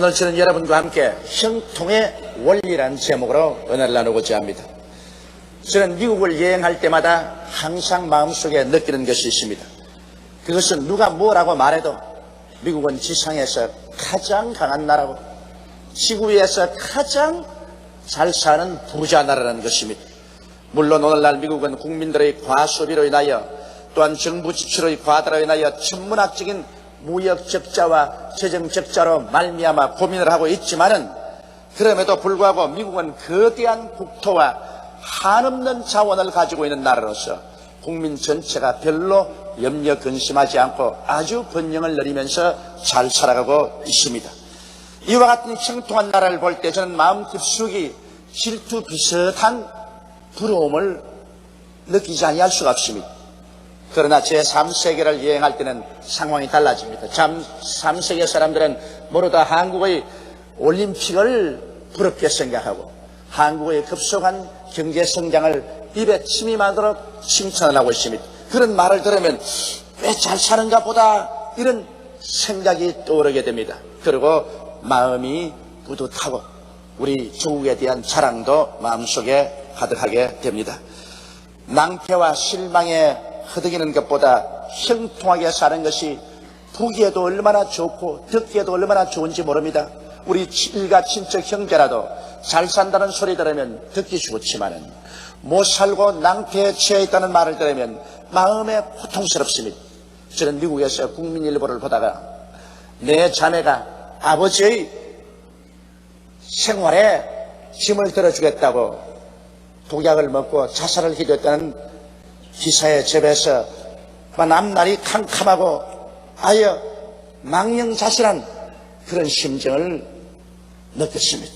오늘 저는 여러분과 함께 형통의 원리라는 제목으로 은혜를 나누고자 합니다. 저는 미국을 여행할 때마다 항상 마음속에 느끼는 것이 있습니다. 그것은 누가 뭐라고 말해도 미국은 지상에서 가장 강한 나라고 지구 위에서 가장 잘 사는 부자 나라라는 것입니다. 물론 오늘날 미국은 국민들의 과소비로 인하여 또한 정부 지출의 과다로 인하여 천문학적인 무역 적자와 재정 적자로 말미암아 고민을 하고 있지만은 그럼에도 불구하고 미국은 거대한 국토와 한없는 자원을 가지고 있는 나라로서 국민 전체가 별로 염려 근심하지 않고 아주 번영을 누리면서 잘 살아가고 있습니다. 이와 같은 형통한 나라를 볼 때 저는 마음 깊숙이 질투 비슷한 부러움을 느끼지 아니할 수가 없습니다. 그러나 제3세계를 여행할 때는 상황이 달라집니다. 제3세계 사람들은 모두 다 한국의 올림픽을 부럽게 생각하고 한국의 급속한 경제 성장을 입에 침이 마도록 칭찬을 하고 있습니다. 그런 말을 들으면 왜 잘 사는가 보다 이런 생각이 떠오르게 됩니다. 그리고 마음이 뿌듯하고 우리 조국에 대한 자랑도 마음속에 가득하게 됩니다. 낭패와 실망에 허덕이는 것보다 형통하게 사는 것이 보기에도 얼마나 좋고 듣기에도 얼마나 좋은지 모릅니다. 우리 일가 친척 형제라도 잘 산다는 소리 들으면 듣기 좋지만은 못 살고 낭패에 취해 있다는 말을 들으면 마음에 고통스럽습니다. 저는 미국에서 국민일보를 보다가 내 자매가 아버지의 생활에 짐을 들어주겠다고 독약을 먹고 자살을 기도했다는 기사에 접해서 남날이 캄캄하고 아예 망령자실한 그런 심정을 느꼈습니다.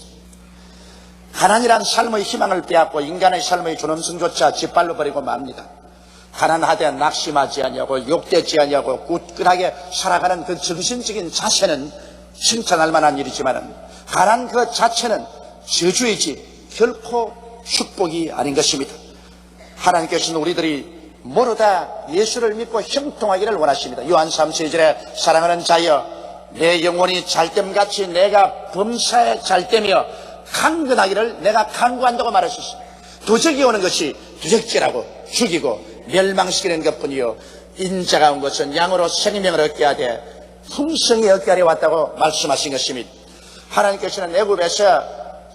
가난이란 삶의 희망을 빼앗고 인간의 삶의 존엄성조차 짓발로 버리고 맙니다. 가난하되 낙심하지 아니하고 욕되지 아니하고 굳건하게 살아가는 그 정신적인 자세는 칭찬할 만한 일이지만 가난 그 자체는 저주이지 결코 축복이 아닌 것입니다. 하나님께서는 우리들이 모두 다 예수를 믿고 형통하기를 원하십니다. 요한 3세절에 사랑하는 자여 내 영혼이 잘됨같이 내가 범사에 잘되며 강건하기를 내가 강구한다고 말하셨습니다. 도적이 오는 것이 두적질하고 죽이고 멸망시키는 것뿐이요 인자가 온 것은 양으로 생명을 얻게 하되 풍성히 얻게 하려 왔다고 말씀하신 것입니다. 하나님께서는 애굽에서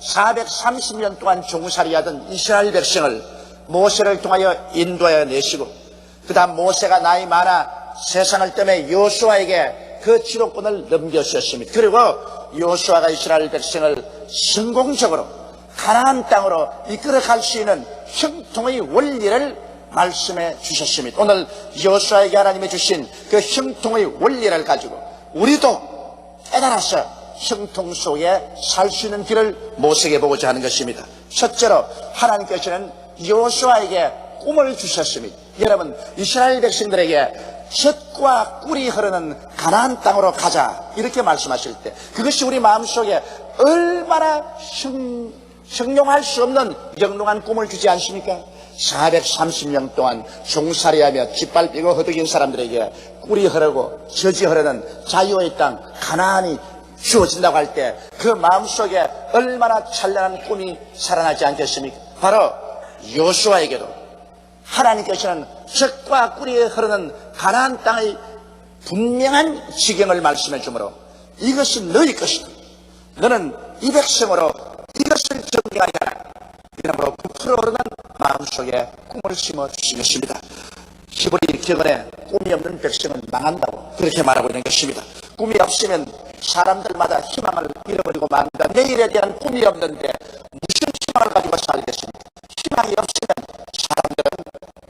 430년 동안 종살이하던 이스라엘 백성을 모세를 통하여 인도하여 내시고 그 다음 모세가 나이 많아 세상을 떠매 여호수아에게 그 지도권을 넘겨주셨습니다. 그리고 여호수아가 이스라엘 백성을 성공적으로 가나안 땅으로 이끌어갈 수 있는 형통의 원리를 말씀해 주셨습니다. 오늘 여호수아에게 하나님이 주신 그 형통의 원리를 가지고 우리도 깨달아서 형통 속에 살 수 있는 길을 모색해 보고자 하는 것입니다. 첫째로 하나님께서는 여호수아에게 꿈을 주셨습니다. 여러분 이스라엘 백성들에게 젖과 꿀이 흐르는 가나안 땅으로 가자 이렇게 말씀하실 때 그것이 우리 마음속에 얼마나 형용할 수 없는 영롱한 꿈을 주지 않습니까? 430년 동안 종살이하며 짓밟히고 허덕인 사람들에게 꿀이 흐르고 젖이 흐르는 자유의 땅 가나안이 주어진다고 할 때 그 마음속에 얼마나 찬란한 꿈이 살아나지 않겠습니까? 바로 여호수아에게도 하나님께서는 젖과 꿀이 흐르는 가나안 땅의 분명한 지경을 말씀해 주므로 이것이 너희 것이다. 너는 이 백성으로 이것을 정리하여라. 이러므로 부풀어 오르는 마음속에 꿈을 심어 주신 것입니다. 히브리 격언에 꿈이 없는 백성은 망한다고 그렇게 말하고 있는 것입니다. 꿈이 없으면 사람들마다 희망을 잃어버리고 맙니다. 내일에 대한 꿈이 없는데 무슨 희망을 가지고 살겠습니까? 희망이 없으면 사람들은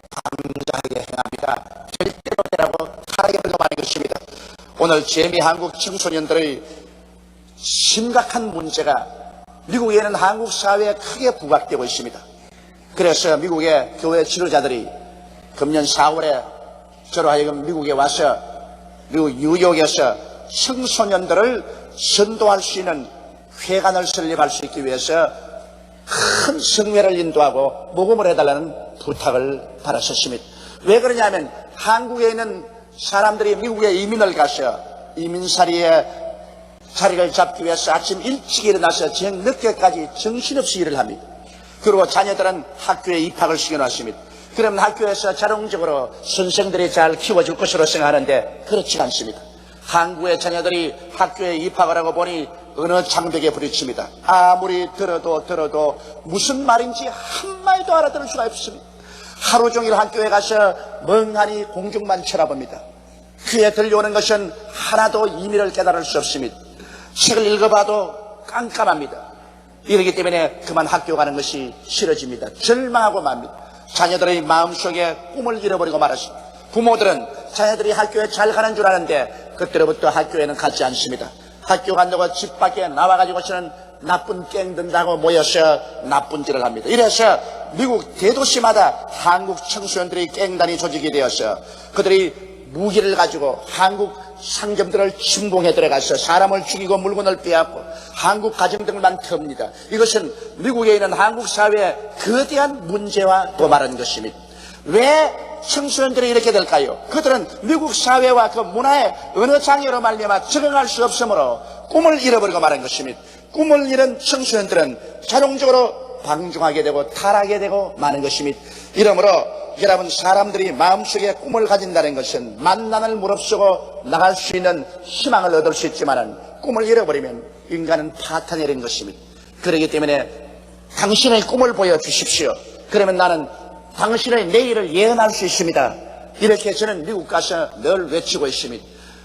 감사하게 행합니다. 절대로 되라고 타락해버리고 마는 것입니다. 오늘 재미 한국 청소년들의 심각한 문제가 미국에는 한국 사회에 크게 부각되고 있습니다. 그래서 미국의 교회 지도자들이 금년 4월에 저로 하여금 미국에 와서 미국 뉴욕에서 청소년들을 선도할 수 있는 회관을 설립할 수 있기 위해서 큰 성회를 인도하고 모금을 해달라는 부탁을 받았었습니다. 왜 그러냐면 한국에 있는 사람들이 미국에 이민을 가서 이민살이에 자리를 잡기 위해서 아침 일찍 일어나서 저녁 늦게까지 정신없이 일을 합니다. 그리고 자녀들은 학교에 입학을 시켜놨습니다. 그러면 학교에서 자동적으로 선생들이 잘 키워줄 것으로 생각하는데 그렇지 않습니다. 한국의 자녀들이 학교에 입학을 하고 보니 어느 장벽에 부딪힙니다. 아무리 들어도 무슨 말인지 한마디도 알아들을 수가 없습니다. 하루 종일 학교에 가서 멍하니 공중만 쳐다봅니다. 귀에 들려오는 것은 하나도 의미를 깨달을 수 없습니다. 책을 읽어봐도 깜깜합니다. 이러기 때문에 그만 학교 가는 것이 싫어집니다. 절망하고 맙니다. 자녀들의 마음속에 꿈을 잃어버리고 말았습니다. 부모들은 자녀들이 학교에 잘 가는 줄 아는데 그때로부터 학교에는 가지 않습니다. 학교 간다고 집 밖에 나와가지고서는 나쁜 깽 든다고 모여서 나쁜 짓을 합니다. 이래서 미국 대도시마다 한국 청소년들이 깽단이 조직이 되어서 그들이 무기를 가지고 한국 상점들을 침공해 들어가서 사람을 죽이고 물건을 빼앗고 한국 가정들만 틉니다. 이것은 미국에 있는 한국 사회의 거대한 문제와 도말한 것입니다. 왜 청소년들이 이렇게 될까요? 그들은 미국 사회와 그 문화의 어느 장애로 말미암아 적응할 수 없으므로 꿈을 잃어버리고 말한 것입니다. 꿈을 잃은 청소년들은 자동적으로 방종하게 되고 타락하게 되고 마는 것입니다. 이러므로 여러분, 사람들이 마음속에 꿈을 가진다는 것은 만난을 무릅쓰고 나갈 수 있는 희망을 얻을 수 있지만 꿈을 잃어버리면 인간은 파탄이 되는 것입니다. 그렇기 때문에 당신의 꿈을 보여주십시오. 그러면 나는 당신의 내일을 예언할 수 있습니다. 이렇게 저는 미국 가서 늘 외치고 있습니다.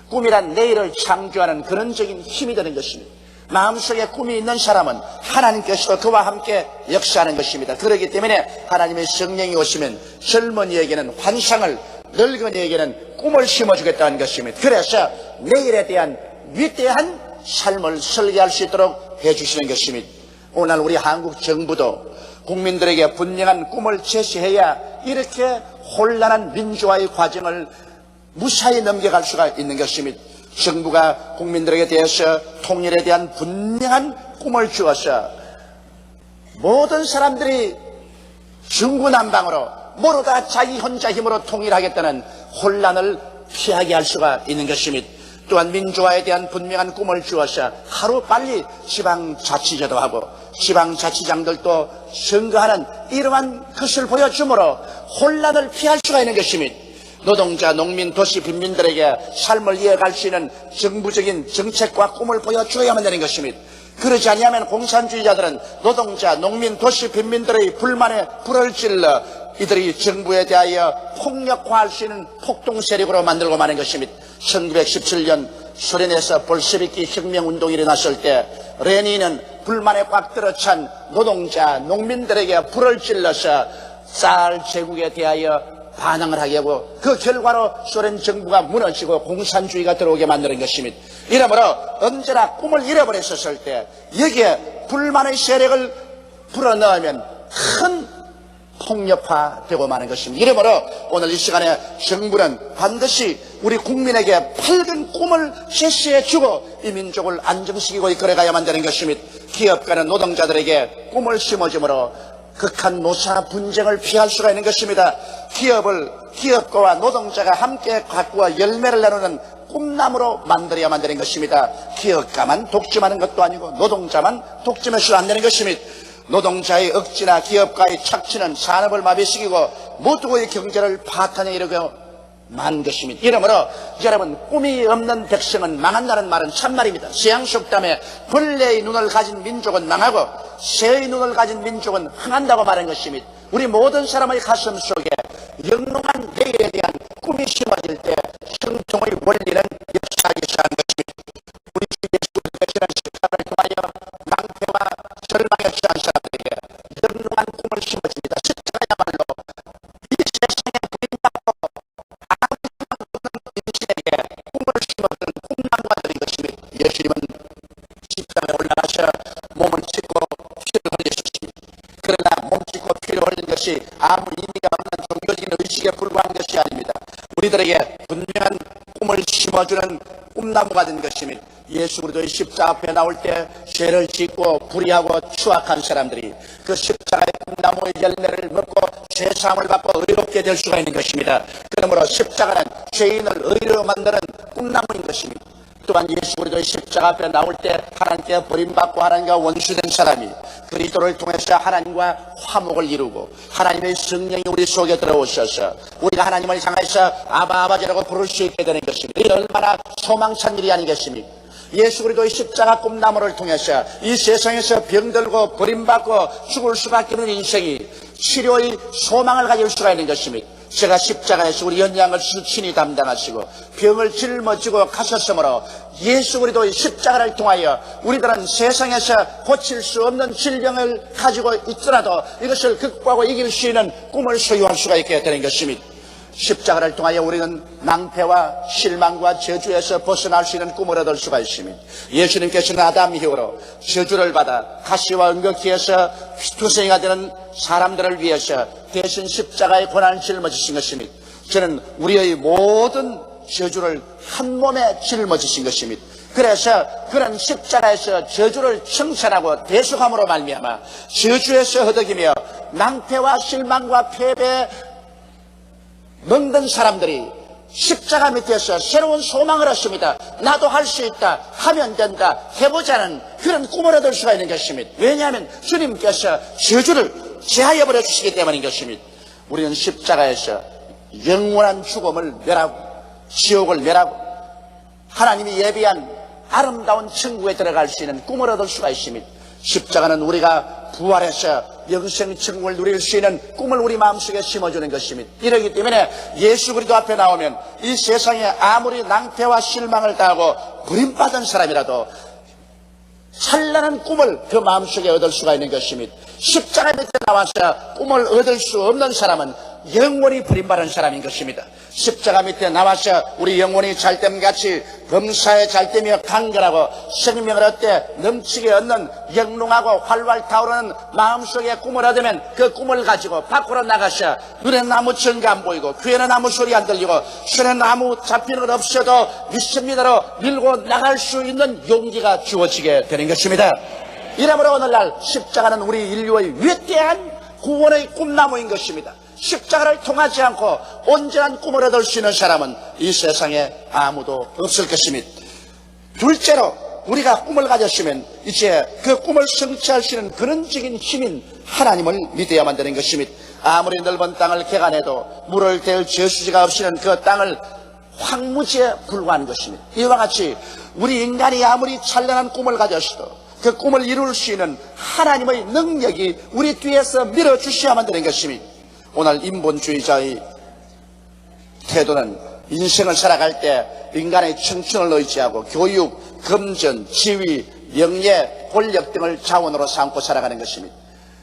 꿈이란 내일을 창조하는 근원적인 힘이 되는 것입니다. 마음속에 꿈이 있는 사람은 하나님께서 그와 함께 역사하는 것입니다. 그렇기 때문에 하나님의 성령이 오시면 젊은이에게는 환상을, 늙은이에게는 꿈을 심어주겠다는 것입니다. 그래서 내일에 대한 위대한 삶을 설계할 수 있도록 해주시는 것입니다. 오늘 우리 한국 정부도 국민들에게 분명한 꿈을 제시해야 이렇게 혼란한 민주화의 과정을 무사히 넘겨갈 수가 있는 것입니다. 정부가 국민들에게 대해서 통일에 대한 분명한 꿈을 주어서 모든 사람들이 중구난방으로 모두 다 자기 혼자 힘으로 통일하겠다는 혼란을 피하게 할 수가 있는 것입니다. 또한 민주화에 대한 분명한 꿈을 주어서 하루빨리 지방자치제도 하고 지방자치장들도 선거하는 이러한 것을 보여주므로 혼란을 피할 수가 있는 것입니다. 노동자, 농민, 도시, 빈민들에게 삶을 이어갈 수 있는 정부적인 정책과 꿈을 보여줘야만 되는 것입니다. 그러지 아니하면 공산주의자들은 노동자, 농민, 도시, 빈민들의 불만에 불을 질러 이들이 정부에 대하여 폭력화할 수 있는 폭동 세력으로 만들고 마는 것입니다. 1917년 소련에서 볼셰비키 혁명운동이 일어났을 때 레닌은 불만에 꽉 들어찬 노동자, 농민들에게 불을 질러서 쌀 제국에 대하여 반항을 하게 하고 그 결과로 소련 정부가 무너지고 공산주의가 들어오게 만드는 것입니다. 이러므로 언제나 꿈을 잃어버렸었을 때 여기에 불만의 세력을 불어넣으면 큰 폭력화되고 마는 것입니다. 이러므로 오늘 이 시간에 정부는 반드시 우리 국민에게 밝은 꿈을 제시해주고 이 민족을 안정시키고 이끌어가야만 되는 것입니다. 기업가는 노동자들에게 꿈을 심어주므로 극한 노사 분쟁을 피할 수가 있는 것입니다. 기업가와 노동자가 함께 가꾸어 열매를 나누는 꿈나무로 만들어야만 되는 것입니다. 기업가만 독점하는 것도 아니고 노동자만 독점해서는 안 되는 것입니다. 노동자의 억지나 기업가의 착취는 산업을 마비시키고 모두의 경제를 파탄에 이르게 만 것입니다. 이러므로 여러분, 꿈이 없는 백성은 망한다는 말은 참말입니다. 서양속담에 벌레의 눈을 가진 민족은 망하고 새의 눈을 가진 민족은 흥한다고 말한 것입니다. 우리 모든 사람의 가슴 속에 영롱한 내일에 대한 꿈이 심어질 때 성통의 원리는 역사하기 시작한 것입니다. 우리 주 예수 그리스도의 십자가를 통하여 낭패와 절망에 취한 사람들에게 영롱한 꿈을 심어줍니다. 십자가야말로 이 세상에 부인받고 인신에게 꿈을 심어주는 꿈나무가 되는 것입니다. 예수님은 십자가에 올라가셔 몸을 찢고 피를 흘리셨습니다. 그러나 몸 찢고 피를 흘린 것이 아무 의미가 없는 종교적인 의식에 불과한 것이 아닙니다. 우리들에게 분명한 꿈을 심어주는 꿈나무가 된 것입니다. 예수 그리스도의 십자가 앞에 나올 때 죄를 짓고 불의하고 추악한 사람들이 그 십자가의 꿈나무의 열매를 먹고 죄사함을 받고 의롭게 될 수가 있는 것입니다. 그러므로 십자가는 죄인을 의로 만드는 꿈나무인 것입니다. 또한 예수 그리스도의 십자가 앞에 나올 때 하나님께 버림받고 하나님과 원수된 사람이 그리스도를 통해서 하나님과 화목을 이루고 하나님의 성령이 우리 속에 들어오셔서 우리가 하나님을 향해서 아바 아버지라고 부를 수 있게 되는 것입니다. 이 얼마나 소망찬 일이 아니겠습니까? 예수 그리스도의 십자가 꿈나무를 통해서 이 세상에서 병들고 버림받고 죽을 수밖에 없는 인생이 치료의 소망을 가질 수가 있는 것입니다. 제가 십자가에서 우리 연양을 친히 담당하시고 병을 짊어지고 가셨으므로 예수 그리스도의 십자가를 통하여 우리들은 세상에서 고칠 수 없는 질병을 가지고 있더라도 이것을 극복하고 이길 수 있는 꿈을 소유할 수가 있게 되는 것입니다. 십자가를 통하여 우리는 낭패와 실망과 저주에서 벗어날 수 있는 꿈을 얻을 수가 있습니다. 예수님께서는 아담 이후로 저주를 받아 가시와 은거키에서 피투성이가 되는 사람들을 위해서 대신 십자가의 고난을 짊어지신 것입니다. 저는 우리의 모든 저주를 한 몸에 짊어지신 것입니다. 그래서 그런 십자가에서 저주를 청산하고 대속함으로 말미암아 저주에서 허덕이며 낭패와 실망과 패배에 먹는 사람들이 십자가 밑에서 새로운 소망을 얻습니다. 나도 할 수 있다, 하면 된다, 해보자는 그런 꿈을 얻을 수가 있는 것입니다. 왜냐하면 주님께서 저주를 제하여버려 주시기 때문인 것입니다. 우리는 십자가에서 영원한 죽음을 멸하고 지옥을 멸하고 하나님이 예비한 아름다운 천국에 들어갈 수 있는 꿈을 얻을 수가 있습니다. 십자가는 우리가 부활해서 영생 천국을 누릴 수 있는 꿈을 우리 마음속에 심어주는 것입니다. 이러기 때문에 예수 그리스도 앞에 나오면 이 세상에 아무리 낭패와 실망을 당하고 버림받은 사람이라도 찬란한 꿈을 그 마음속에 얻을 수가 있는 것입니다. 십자가 밑에 나와서 꿈을 얻을 수 없는 사람은 영원히 버림받은 사람인 것입니다. 십자가 밑에 나와서 우리 영혼이 잘됨같이 범사에 잘되며 강건하고 생명을 얻되 넘치게 얻는 영롱하고 활활 타오르는 마음속에 꿈을 얻으면 그 꿈을 가지고 밖으로 나가서 눈에는 아무 증거 안 보이고 귀에는 아무 소리 안 들리고 손에는 아무 잡히는 것 없어도 믿습니다로 밀고 나갈 수 있는 용기가 주어지게 되는 것입니다. 이러므로 오늘날 십자가는 우리 인류의 위대한 구원의 꿈나무인 것입니다. 십자가를 통하지 않고 온전한 꿈을 얻을 수 있는 사람은 이 세상에 아무도 없을 것입니다. 둘째로 우리가 꿈을 가졌으면 이제 그 꿈을 성취할 수 있는 근원적인 힘인 하나님을 믿어야만 되는 것입니다. 아무리 넓은 땅을 개간해도 물을 대을 저수지가 없이는 그 땅을 황무지에 불과한 것입니다. 이와 같이 우리 인간이 아무리 찬란한 꿈을 가졌어도 그 꿈을 이룰 수 있는 하나님의 능력이 우리 뒤에서 밀어주셔야만 되는 것입니다. 오늘 인본주의자의 태도는 인생을 살아갈 때 인간의 청춘을 의지하고 교육, 금전, 지위, 명예, 권력 등을 자원으로 삼고 살아가는 것입니다.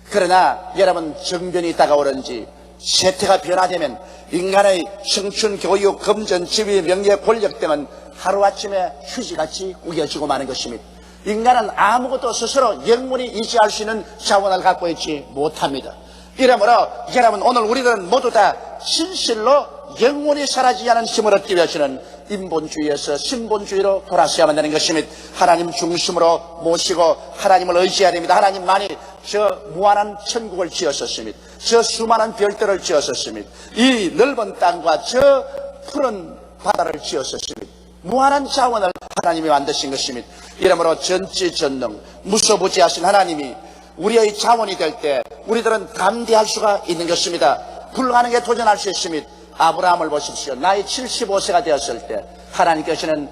그러나 여러분 정변이 다가오는지 세태가 변화되면 인간의 청춘, 교육, 금전, 지위, 명예, 권력 등은 하루아침에 휴지같이 우겨지고 마는 것입니다. 인간은 아무것도 스스로 영원히 유지할 수 있는 자원을 갖고 있지 못합니다. 이러므로 여러분 오늘 우리들은 모두 다 진실로 영원히 사라지지 않은 힘을 얻기 위해서는 인본주의에서 신본주의로 돌아서야만 되는 것입니다. 하나님 중심으로 모시고 하나님을 의지해야 됩니다. 하나님만이 저 무한한 천국을 지었었습니다. 저 수많은 별들을 지었었습니다. 이 넓은 땅과 저 푸른 바다를 지었었습니다. 무한한 자원을 하나님이 만드신 것입니다. 이러므로 전지전능 무소부지하신 하나님이 우리의 자원이 될 때 우리들은 담대할 수가 있는 것입니다. 불가능에 도전할 수 있습니다. 아브라함을 보십시오. 나이 75세가 되었을 때 하나님께서는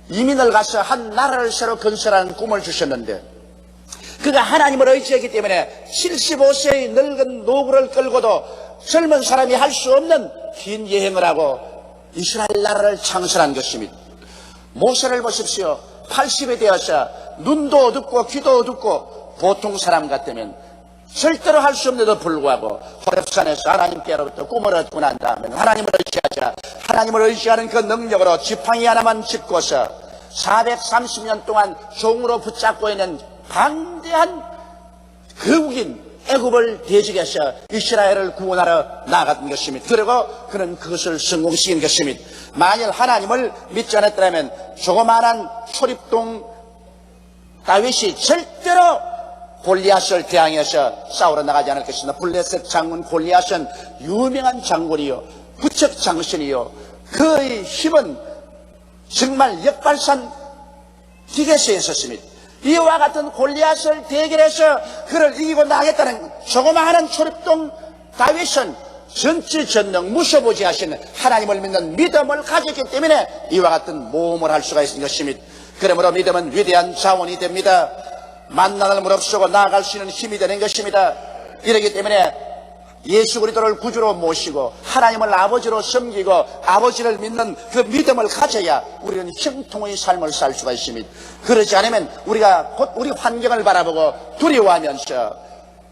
이민을 가서 한 나라를 새로 건설하는 꿈을 주셨는데 그가 하나님을 의지했기 때문에 75세의 늙은 노부를 끌고도 젊은 사람이 할 수 없는 긴 여행을 하고 이스라엘 나라를 창설한 것입니다. 모세를 보십시오. 80이 되어서 눈도 어둡고 귀도 어둡고 보통 사람 같으면 절대로 할 수 없는데도 불구하고 호렙산에서 하나님께로부터 꿈을 얻고 난 다음에 하나님을 의지하자. 하나님을 의지하는 그 능력으로 지팡이 하나만 짚고서 430년 동안 종으로 붙잡고 있는 방대한 거국인 애굽을 대적해서 이스라엘을 구원하러 나갔던 것입니다. 그리고 그는 그것을 성공시킨 것입니다. 만일 하나님을 믿지 않았다면 조그마한 초립동 다윗이 절대로 골리앗을 대항해서 싸우러 나가지 않을 것입니다. 블레셋 장군 골리앗은 유명한 장군이요 부척 장신이요 그의 힘은 정말 역발산 기계서에 있었습니다. 이와 같은 골리앗을 대결해서 그를 이기고 나겠다는 조그마한 초립동 다윗은 전지전능 무소부지하신 하나님을 믿는 믿음을 가졌기 때문에 이와 같은 모험을 할 수가 있는 것입니다. 그러므로 믿음은 위대한 자원이 됩니다. 만난을 무릅쓰고 나아갈 수 있는 힘이 되는 것입니다. 이렇기 때문에 예수 그리스도를 구주로 모시고 하나님을 아버지로 섬기고 아버지를 믿는 그 믿음을 가져야 우리는 형통의 삶을 살 수가 있습니다. 그렇지 않으면 우리가 곧 우리 환경을 바라보고 두려워하면서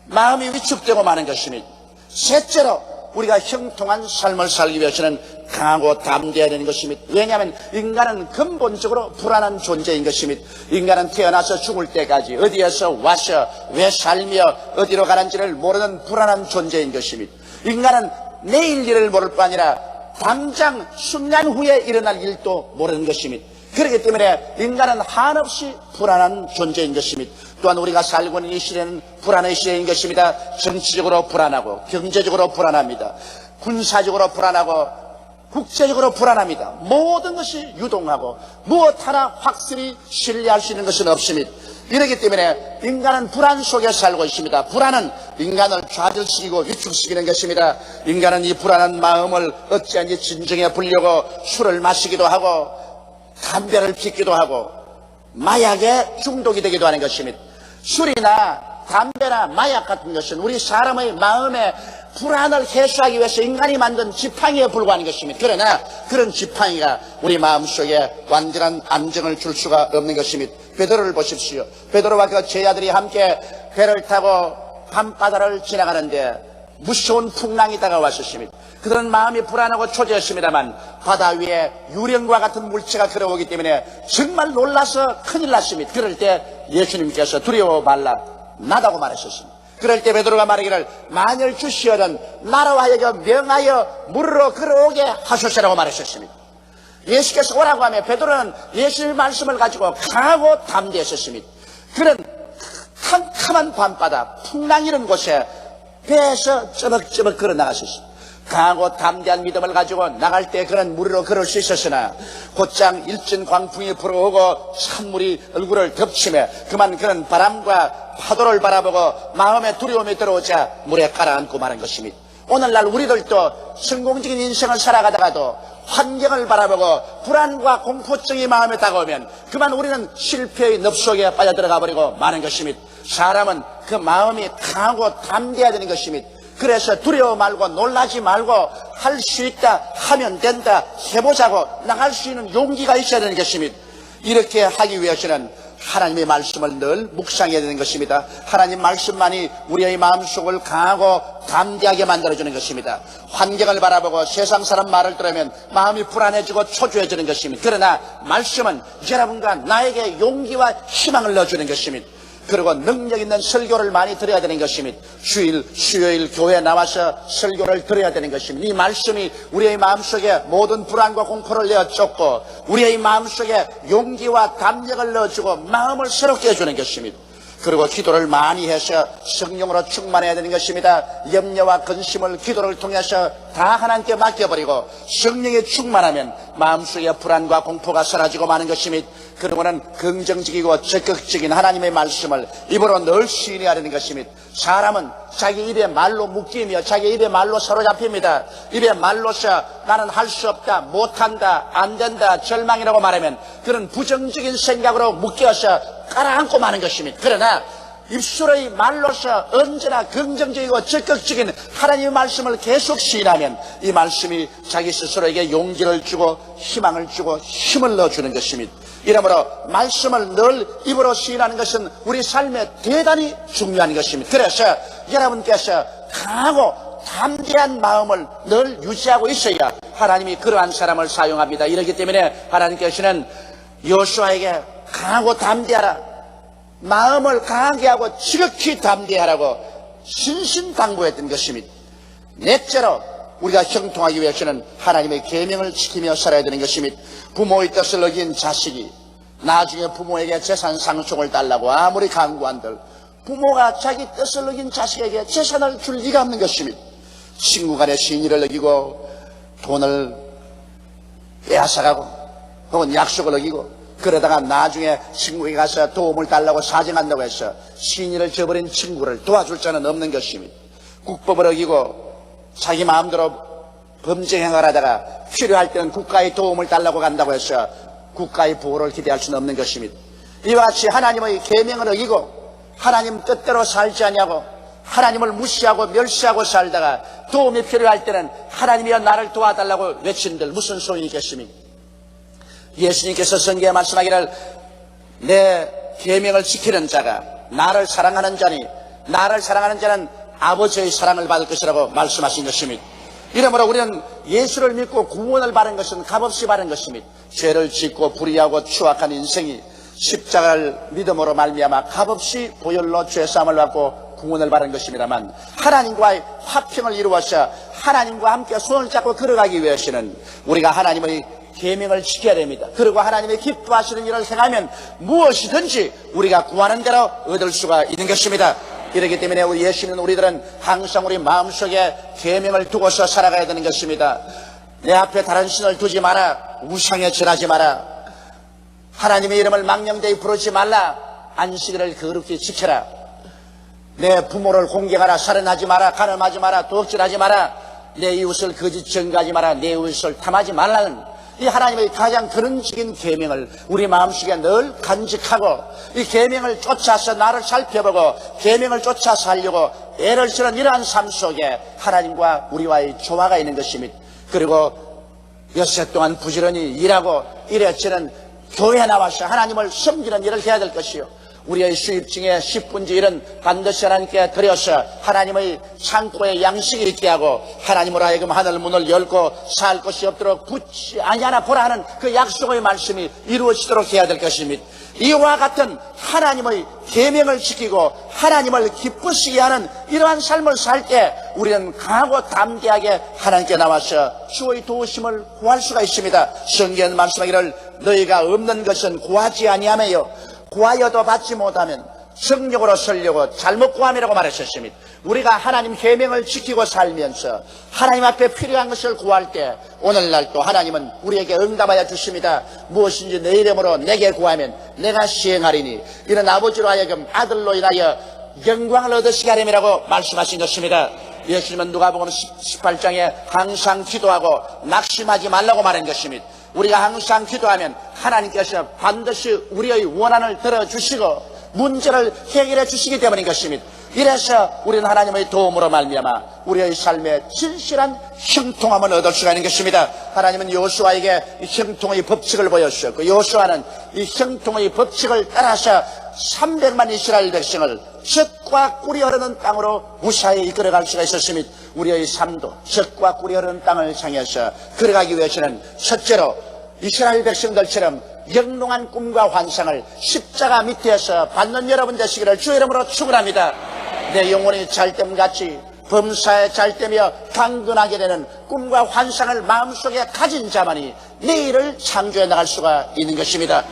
마음이 위축되고 마는 것입니다. 셋째로 우리가 형통한 삶을 살기 위해서는 강하고 담대해야 되는 것입니다. 왜냐하면 인간은 근본적으로 불안한 존재인 것입니다. 인간은 태어나서 죽을 때까지 어디에서 와서 왜 살며 어디로 가는지를 모르는 불안한 존재인 것입니다. 인간은 내일 일을 모를 뿐 아니라 당장 순간 후에 일어날 일도 모르는 것입니다. 그렇기 때문에 인간은 한없이 불안한 존재인 것입니다. 또한 우리가 살고 있는 이 시대는 불안의 시대인 것입니다. 정치적으로 불안하고 경제적으로 불안합니다. 군사적으로 불안하고 국제적으로 불안합니다. 모든 것이 유동하고 무엇 하나 확실히 신뢰할 수 있는 것은 없습니다. 이렇기 때문에 인간은 불안 속에 살고 있습니다. 불안은 인간을 좌절시키고 위축시키는 것입니다. 인간은 이 불안한 마음을 어찌하니 진정해 보려고 술을 마시기도 하고 담배를 피기도 하고 마약에 중독이 되기도 하는 것입니다. 술이나 담배나 마약 같은 것은 우리 사람의 마음에 불안을 해소하기 위해서 인간이 만든 지팡이에 불과한 것입니다. 그러나 그런 지팡이가 우리 마음속에 완전한 안정을 줄 수가 없는 것입니다. 베드로를 보십시오. 베드로와 그 제자들이 함께 배를 타고 밤바다를 지나가는데 무서운 풍랑이 다가왔었습니다. 그들은 마음이 불안하고 초조했습니다만 바다 위에 유령과 같은 물체가 걸어오기 때문에 정말 놀라서 큰일 났습니다. 그럴 때 예수님께서 두려워 말라 나다고 말하셨습니다. 그럴 때 베드로가 말하기를 만일 주시어는 나로 하여금 명하여 물으로 걸어오게 하소서라고 말하셨습니다. 예수께서 오라고 하며 베드로는 예수님의 말씀을 가지고 강하고 담대했었습니다. 그런 캄캄한 밤바다 풍랑 이런 곳에 배에서 쩌벅쩌벅 걸어 나갔었습니다. 강하고 담대한 믿음을 가지고 나갈 때 그런 무리로 걸을 수 있었으나 곧장 일진 광풍이 불어오고 찬물이 얼굴을 덮치며 그만 그런 바람과 파도를 바라보고 마음에 두려움이 들어오자 물에 가라앉고 마는 것입니다. 오늘날 우리들도 성공적인 인생을 살아가다가도 환경을 바라보고 불안과 공포증이 마음에 다가오면 그만 우리는 실패의 늪속에 빠져들어가 버리고 마는 것입니다. 사람은 그 마음이 강하고 담대해야 되는 것입니다. 그래서 두려워 말고 놀라지 말고 할 수 있다 하면 된다 해보자고 나갈 수 있는 용기가 있어야 되는 것입니다. 이렇게 하기 위해서는 하나님의 말씀을 늘 묵상해야 되는 것입니다. 하나님 말씀만이 우리의 마음속을 강하고 담대하게 만들어주는 것입니다. 환경을 바라보고 세상 사람 말을 들으면 마음이 불안해지고 초조해지는 것입니다. 그러나 말씀은 여러분과 나에게 용기와 희망을 넣어주는 것입니다. 그리고 능력 있는 설교를 많이 들어야 되는 것입니다. 주일, 수요일 교회에 나와서 설교를 들어야 되는 것입니다. 이 말씀이 우리의 마음속에 모든 불안과 공포를 내어 쫓고 우리의 마음속에 용기와 담력을 넣어주고 마음을 새롭게 해주는 것입니다. 그리고 기도를 많이 해서 성령으로 충만해야 되는 것입니다. 염려와 근심을 기도를 통해서 다 하나님께 맡겨버리고 성령에 충만하면 마음속에 불안과 공포가 사라지고 마는 것입니다. 그러고는 긍정적이고 적극적인 하나님의 말씀을 입으로 늘 시인해야 되는 것입니다. 사람은 자기 입에 말로 묶이며 자기 입에 말로 사로잡힙니다. 입에 말로서 나는 할 수 없다, 못한다, 안 된다, 절망이라고 말하면 그런 부정적인 생각으로 묶여서 깔아앉고 마는 것입니다. 그러나 입술의 말로서 언제나 긍정적이고 적극적인 하나님의 말씀을 계속 시인하면 이 말씀이 자기 스스로에게 용기를 주고 희망을 주고 힘을 넣어주는 것입니다. 이러므로 말씀을 늘 입으로 시인하는 것은 우리 삶에 대단히 중요한 것입니다. 그래서 여러분께서 강하고 담대한 마음을 늘 유지하고 있어야 하나님이 그러한 사람을 사용합니다. 이렇기 때문에 하나님께서는 여호수아에게 강하고 담대하라, 마음을 강하게 하고 지극히 담대하라고 신신당부했던 것입니다. 넷째로 우리가 형통하기 위해서는 하나님의 계명을 지키며 살아야 되는 것입니다. 부모의 뜻을 어긴 자식이 나중에 부모에게 재산 상속을 달라고 아무리 강구한들 부모가 자기 뜻을 어긴 자식에게 재산을 줄 리가 없는 것입니다. 친구 간의 신의를 어기고 돈을 빼앗아가고 혹은 약속을 어기고 그러다가 나중에 친구에게 가서 도움을 달라고 사정한다고 해서 신의를 저버린 친구를 도와줄 자는 없는 것입니다. 국법을 어기고 자기 마음대로 범죄 행위를 하다가 필요할 때는 국가의 도움을 달라고 간다고 해서 국가의 보호를 기대할 수는 없는 것입니다. 이와 같이 하나님의 계명을 어기고 하나님 뜻대로 살지 아니하고 하나님을 무시하고 멸시하고 살다가 도움이 필요할 때는 하나님이여 나를 도와달라고 외친들 무슨 소용이 있겠습니까? 예수님께서 성경에 말씀하기를 내 계명을 지키는 자가 나를 사랑하는 자니 나를 사랑하는 자는 아버지의 사랑을 받을 것이라고 말씀하신 것입니다. 이러므로 우리는 예수를 믿고 구원을 받은 것은 값없이 받은 것입니다. 죄를 짓고 불의하고 추악한 인생이 십자가를 믿음으로 말미암아 값없이 보혈로 죄사함을 받고 구원을 받은 것입니다만 하나님과의 화평을 이루어서 하나님과 함께 손을 잡고 걸어가기 위해서는 우리가 하나님의 계명을 지켜야 됩니다. 그리고 하나님의 기뻐하시는 일을 행하면 무엇이든지 우리가 구하는 대로 얻을 수가 있는 것입니다. 이렇기 때문에 우리 예수님은 우리들은 항상 우리 마음속에 계명을 두고서 살아가야 되는 것입니다. 내 앞에 다른 신을 두지 마라. 우상에 절하지 마라. 하나님의 이름을 망령되이 부르지 말라. 안식일을 거룩히 지켜라. 내 부모를 공경하라. 살인하지 마라. 간음하지 마라. 도둑질하지 마라. 내 이웃을 거짓 증거하지 마라. 내 이웃을 탐하지 말라는 이 하나님의 가장 근원적인 계명을 우리 마음속에 늘 간직하고 이 계명을 쫓아서 나를 살펴보고 계명을 쫓아 살려고 애를 쓰는 이러한 삶 속에 하나님과 우리와의 조화가 있는 것입니다. 그리고 엿새 동안 부지런히 일하고 이래저래 교회에 나와서 하나님을 섬기는 일을 해야 될 것이요 우리의 수입 중에 10분의 1은 반드시 하나님께 드려서 하나님의 창고에 양식이 있게 하고 하나님으로 하여금 하늘 문을 열고 살 것이 없도록 붙지 아니하나 보라 하는 그 약속의 말씀이 이루어지도록 해야 될 것입니다. 이와 같은 하나님의 계명을 지키고 하나님을 기쁘시게 하는 이러한 삶을 살 때 우리는 강하고 담대하게 하나님께 나와서 주의 도우심을 구할 수가 있습니다. 성경은 말씀하기를 너희가 없는 것은 구하지 아니하며요 구하여도 받지 못하면 성령으로 설려고 잘못 구함이라고 말하셨습니다. 우리가 하나님 계명을 지키고 살면서 하나님 앞에 필요한 것을 구할 때 오늘날 또 하나님은 우리에게 응답하여 주십니다. 무엇인지 내 이름으로 내게 구하면 내가 시행하리니 이런 아버지로 하여금 아들로 인하여 영광을 얻으시게 하림이라고 말씀하신 것입니다. 예수님은 누가복음 18장에 항상 기도하고 낙심하지 말라고 말한 것입니다. 우리가 항상 기도하면 하나님께서 반드시 우리의 원한을 들어주시고 문제를 해결해 주시기 때문인 것입니다. 이래서 우리는 하나님의 도움으로 말미암아 우리의 삶에 진실한 형통함을 얻을 수가 있는 것입니다. 하나님은 여호수아에게 이 형통의 법칙을 보여주셨고 여호수아는 이 형통의 법칙을 따라서 300만 이스라엘 백성을 젖과 꿀이 흐르는 땅으로 무사히 이끌어갈 수가 있었습니다. 우리의 삶도 젖과 꿀이 흐르는 땅을 향해서 걸어가기 위해서는 첫째로 이스라엘 백성들처럼 영롱한 꿈과 환상을 십자가 밑에서 받는 여러분 되시기를 주의 이름으로 축원합니다. 내 영혼이 잘됨같이 범사에 잘되며 강건하게 되는 꿈과 환상을 마음속에 가진 자만이 내일을 창조해 나갈 수가 있는 것입니다.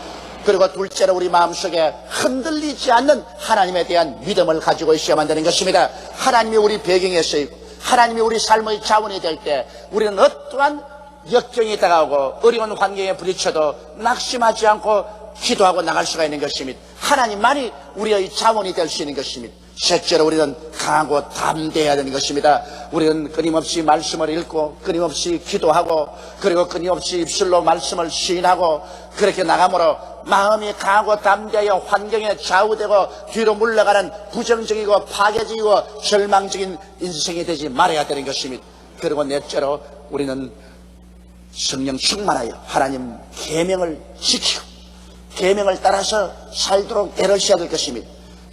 그리고 둘째로 우리 마음속에 흔들리지 않는 하나님에 대한 믿음을 가지고 있어야만 되는 것입니다. 하나님이 우리 배경에 서있고 하나님이 우리 삶의 자원이 될 때 우리는 어떠한 역경이 다가오고 어려운 환경에 부딪혀도 낙심하지 않고 기도하고 나갈 수가 있는 것입니다. 하나님만이 우리의 자원이 될 수 있는 것입니다. 셋째로 우리는 강하고 담대해야 되는 것입니다. 우리는 끊임없이 말씀을 읽고 끊임없이 기도하고 그리고 끊임없이 입술로 말씀을 시인하고 그렇게 나감으로 마음이 강하고 담대하여 환경에 좌우되고 뒤로 물러가는 부정적이고 파괴적이고 절망적인 인생이 되지 말아야 되는 것입니다. 그리고 넷째로 우리는 성령 충만하여 하나님 계명을 지키고 계명을 따라서 살도록 애를 써야 될 것입니다.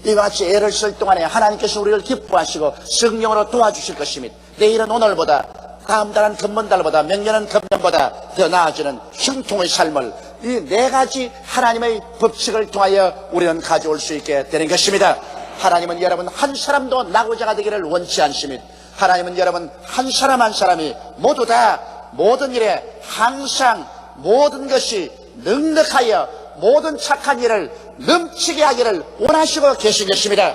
이와 같이 애를 쓸 동안에 하나님께서 우리를 기뻐하시고 성령으로 도와주실 것입니다. 내일은 오늘보다 다음 달은 금번달보다 명년은 금년보다 더 나아지는 형통의 삶을 이 네 가지 하나님의 법칙을 통하여 우리는 가져올 수 있게 되는 것입니다. 하나님은 여러분 한 사람도 낙오자가 되기를 원치 않습니다. 하나님은 여러분 한 사람 한 사람이 모두 다 모든 일에 항상 모든 것이 넉넉하여 모든 착한 일을 넘치게 하기를 원하시고 계신 것입니다.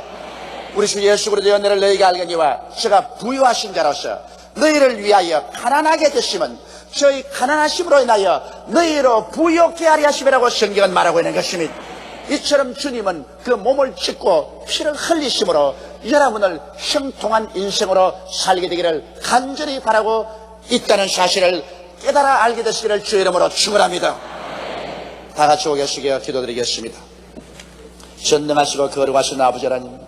우리 주 예수 그리스도의 은혜를 너희가 알거니와 저가 부유하신 자로서 너희를 위하여 가난하게 되시면 저희 가난하심으로 인하여 너희로 부욕케 하리 하심이라고 성경은 말하고 있는 것입니다. 이처럼 주님은 그 몸을 찢고 피를 흘리심으로 여러분을 형통한 인생으로 살게 되기를 간절히 바라고 있다는 사실을 깨달아 알게 되시기를 주의 이름으로 축원합니다. 다 같이 오 계시게 기도드리겠습니다. 전능하시고 거룩하신 아버지 하나님,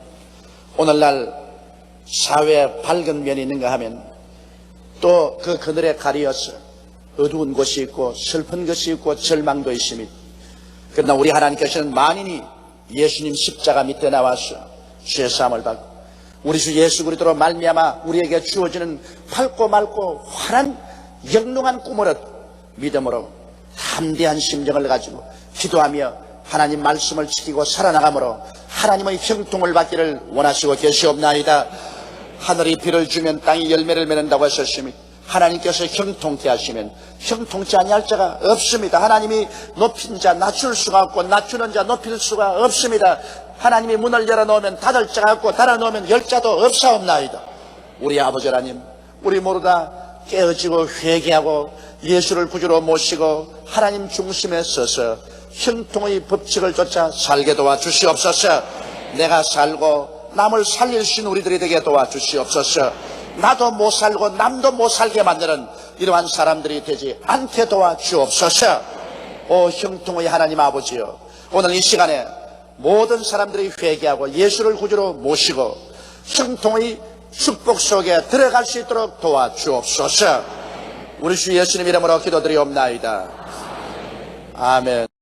오늘날 사회에 밝은 면이 있는가 하면 또 그 그늘에 가리어서 어두운 곳이 있고 슬픈 것이 있고 절망도 있습니다. 그러나 우리 하나님께서는 만인이 예수님 십자가 밑에 나와서 죄사함을 받고 우리 주 예수 그리스도로 말미암아 우리에게 주어지는 밝고 맑고 환한 영롱한 꿈을 얻고 믿음으로 담대한 심정을 가지고 기도하며 하나님 말씀을 지키고 살아나가므로 하나님의 형통을 받기를 원하시고 계시옵나이다. 하늘이 비를 주면 땅이 열매를 맺는다고 하셨으니 하나님께서 형통케 하시면 형통치 아니할 자가 없습니다. 하나님이 높인 자 낮출 수가 없고 낮추는 자 높일 수가 없습니다. 하나님이 문을 열어놓으면 닫을 자가 없고 닫아놓으면 열 자도 없사옵나이다. 우리 아버지 하나님, 우리 모두 다 깨어지고 회개하고 예수를 구주로 모시고 하나님 중심에 서서 형통의 법칙을 쫓아 살게 도와주시옵소서. 내가 살고 남을 살릴 수 있는 우리들이 되게 도와주시옵소서. 나도 못 살고 남도 못 살게 만드는 이러한 사람들이 되지 않게 도와주옵소서. 오 형통의 하나님 아버지여, 오늘 이 시간에 모든 사람들이 회개하고 예수를 구주로 모시고 형통의 축복 속에 들어갈 수 있도록 도와주옵소서. 우리 주 예수님 이름으로 기도드리옵나이다. 아멘.